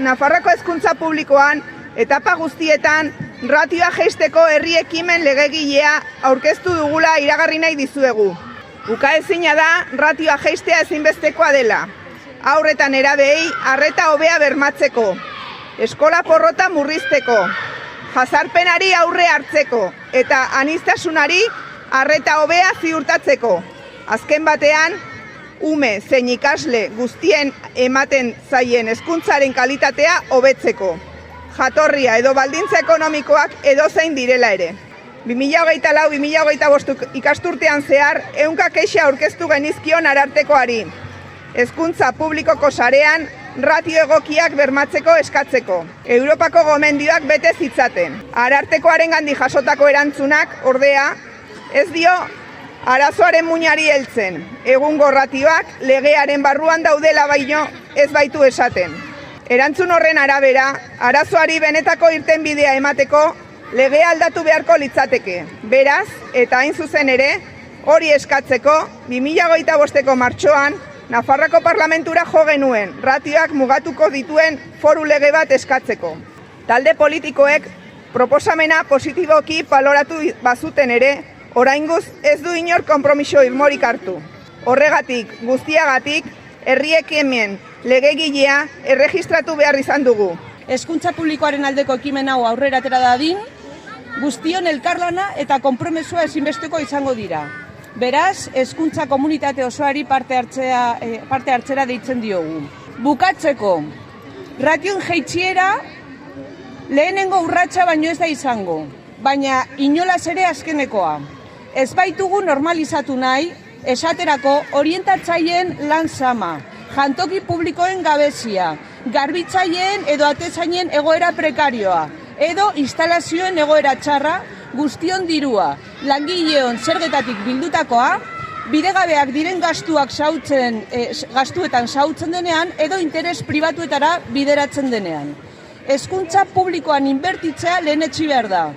Nafarroako hezkuntza publikoan etapa guztietan ratioa jaisteko herri ekimen legegilea aurkeztu dugula iragarri nahi dizuegu. Ukaezina da ratioa jaistea ezinbestekoa dela. Haur eta nerabeei arreta hobea bermatzeko, eskola porrota murrizteko, jazarpenari aurre hartzeko eta aniztasunari arreta hobea ziurtatzeko. Azken batean, ume zein ikasle guztien ematen zaien hezkuntzaren kalitatea hobetzeko. Jatorria edo baldintza ekonomikoak edozein direla ere. 2024-2025 ikasturtean zehar, 100 kexa aurkeztu genizkion Arartekoari. Hezkuntza publikoko sarean, ratio egokiak bermatzeko eskatzeko. Europako gomendioak bete zitzaten. Arartekoarengandik jasotako erantzunak, ordea, ez dio arazoaren muinari heltzen. Egungo ratioak legearen barruan daudela baino ez baitu esaten. Erantzun horren arabera, arazoari benetako irtenbidea emateko legea aldatu beharko litzateke. Beraz, eta hain zuzen ere, hori eskatzeko 2025ko martxoan Nafarroako Parlamentura jo genuen ratioak mugatuko dituen foru lege bat eskatzeko. Talde politikoek proposamena positiboki baloratu bazuten ere, oraingoz ez du inor konpromiso irmorik hartu. Horregatik, guztiagatik, herri ekimen legegilea erregistratu behar izan dugu. Hezkuntza publikoaren aldeko ekimen hau aurrera atera dadin, guztion elkarlana eta konpromesua ezinbesteko izango dira. Beraz, hezkuntza komunitate osoari parte hartzera deitzen diogu. Bukatzeko, ratioen jaitsiera lehenengo urratsa baino ez da izango, baina inolaz ere azkenekoa. Ez baitugu normalizatu nahi, esaterako orientatzaileen lan sama, jantoki publikoen gabezia, garbitzaileen edo atezainen egoera prekarioa, edo instalazioen egoera txarra, guztion dirua, langileon zergetatik bildutakoa, bidegabeak diren gastuetan xautzen denean, edo interes pribatuetara bideratzen denean. Hezkuntza publikoan inbertitzea lehenetsi behar da.